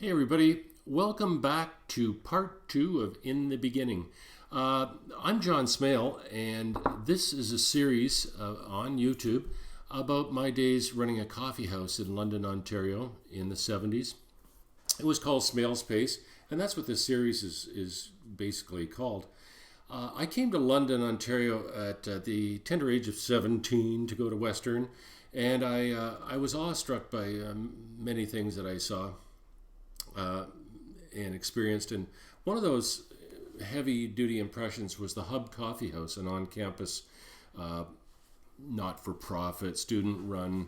Hey everybody, welcome back to part two of In the Beginning. I'm John Smale, and this is a series on YouTube about my days running a coffee house in London, Ontario in the 70s. It was called Smales Pace, and that's what this series is basically called. I came to London, Ontario at the tender age of 17 to go to Western, and I was awestruck by many things that I saw and experienced. And one of those heavy duty impressions was the Hub Coffee House, an on campus, not for profit, student run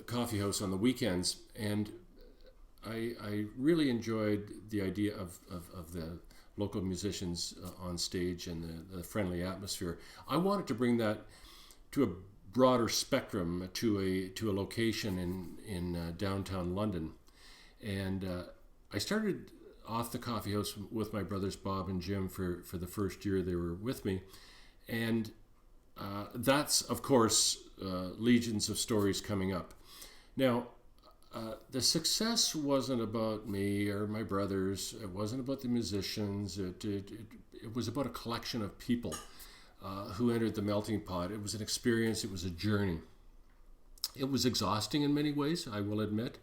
coffee house on the weekends. And I really enjoyed the idea of the local musicians on stage and the friendly atmosphere. I wanted to bring that to a broader spectrum, to a location in downtown London. And I started off the coffee house with my brothers Bob and Jim for the first year they were with me. And that's, of course, legions of stories coming up. Now, the success wasn't about me or my brothers. It wasn't about the musicians. It was about a collection of people who entered the melting pot. It was an experience. It was a journey. It was exhausting in many ways, I will admit.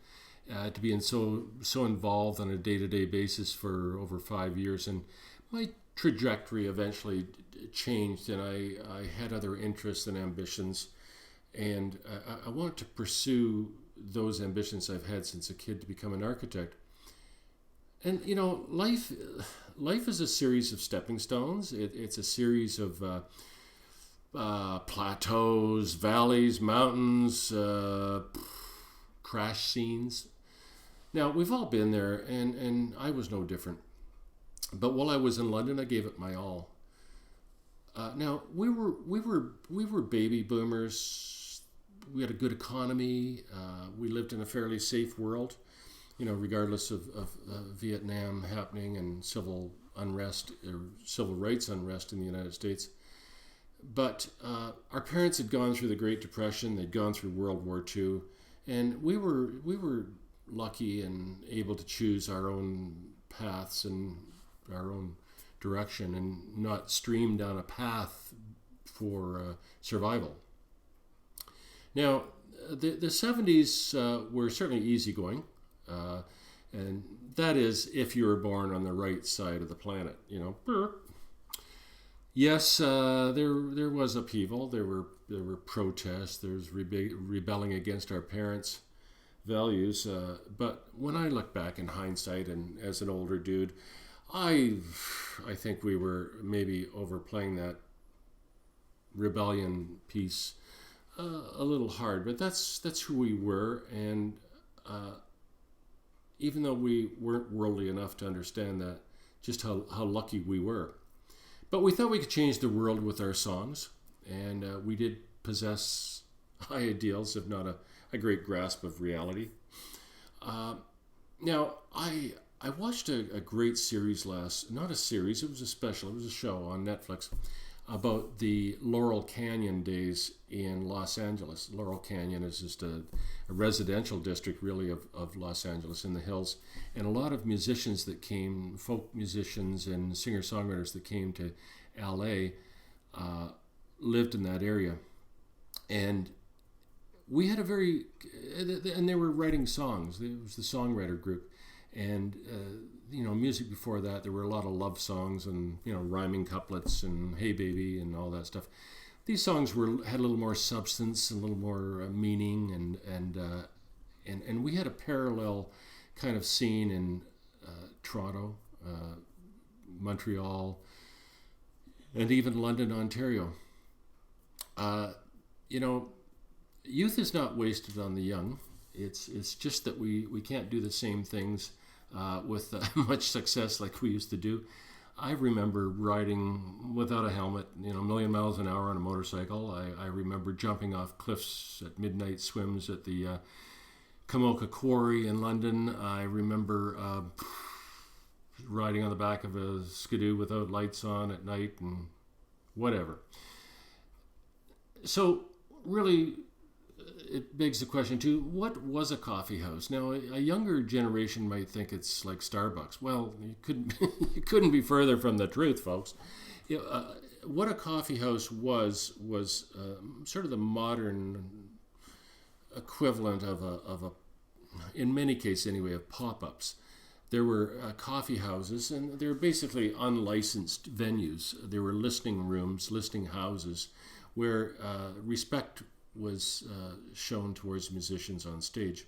To be so involved on a day-to-day basis for over 5 years, and my trajectory eventually changed, and I had other interests and ambitions, and I wanted to pursue those ambitions I've had since a kid to become an architect. And you know, life is a series of stepping stones. It's a series of plateaus, valleys, mountains, crash scenes. Now, we've all been there, and I was no different. But while I was in London, I gave it my all. Now, we were baby boomers. We had a good economy. We lived in a fairly safe world, you know, regardless of Vietnam happening and civil unrest or civil rights unrest in the United States. But our parents had gone through the Great Depression. They'd gone through World War II. And we were lucky and able to choose our own paths and our own direction and not stream down a path for survival. Now, the 70s were certainly easygoing, and that is if you were born on the right side of the planet, you know. Yes, there was upheaval. There were protests. There was rebelling against our parents' values. But when I look back in hindsight and as an older dude, I think we were maybe overplaying that rebellion piece a little hard. But that's who we were, and even though we weren't worldly enough to understand that, just how lucky we were. But we thought we could change the world with our songs, and we did possess high ideals, if not a great grasp of reality. Now, I watched a great series not a series, it was a special, it was a show on Netflix about the Laurel Canyon days in Los Angeles. Laurel Canyon is just a residential district, really, of Los Angeles in the hills. And a lot of musicians that came, folk musicians and singer-songwriters that came to LA lived in that area. And we had and they were writing songs. It was the songwriter group. And, you know, music before that, there were a lot of love songs and, you know, rhyming couplets and Hey Baby and all that stuff. These songs had a little more substance, a little more meaning, and we had a parallel kind of scene in Toronto, Montreal, and even London, Ontario. You know, youth is not wasted on the young. It's just that we can't do the same things with much success like we used to do. I remember riding without a helmet, you know, a million miles an hour on a motorcycle. I remember jumping off cliffs at midnight swims at the Kamoka Quarry in London. I remember riding on the back of a skidoo without lights on at night and whatever. So really, it begs the question too: what was a coffee house? Now, a younger generation might think it's like Starbucks. Well, you couldn't you couldn't be further from the truth, folks. What a coffee house was sort of the modern equivalent of a, in many cases anyway, of pop-ups. There were coffee houses, and they were basically unlicensed venues. There were listening rooms, listening houses, where respect was shown towards musicians on stage.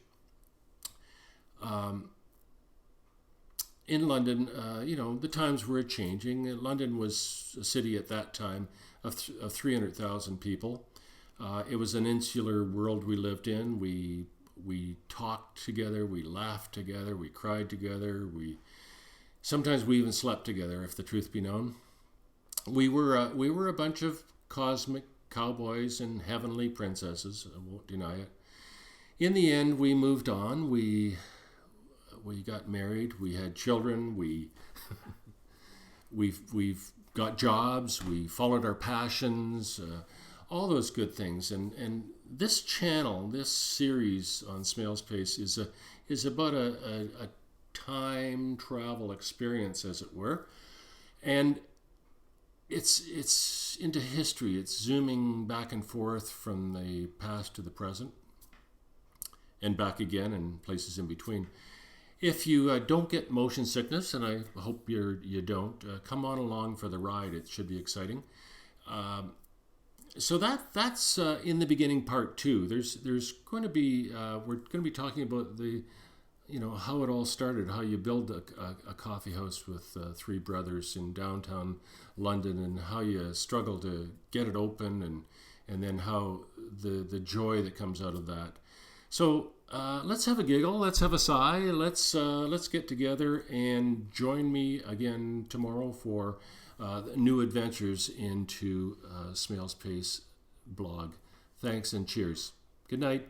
In London, the times were changing. London was a city at that time of 300,000 people. It was an insular world we lived in. We talked together, we laughed together, we cried together. Sometimes we even slept together, if the truth be known. We were a bunch of cosmic cowboys and heavenly princesses. I won't deny it. In the end, we moved on. We got married. We had children. We've got jobs. We followed our passions. All those good things. And this channel, this series on SmalesPace is about a time travel experience, as it were, and it's into history. It's zooming back and forth from the past to the present, and back again, and places in between. If you don't get motion sickness, and I hope you don't, come on along for the ride. It should be exciting. So that's in the beginning, part two. There's going to be we're going to be talking about how it all started, how you build a coffee house with three brothers in downtown London, and how you struggle to get it open, and then how the joy that comes out of that. So let's have a giggle, let's have a sigh, let's get together and join me again tomorrow for new adventures into Smales Pace blog. Thanks and cheers. Good night.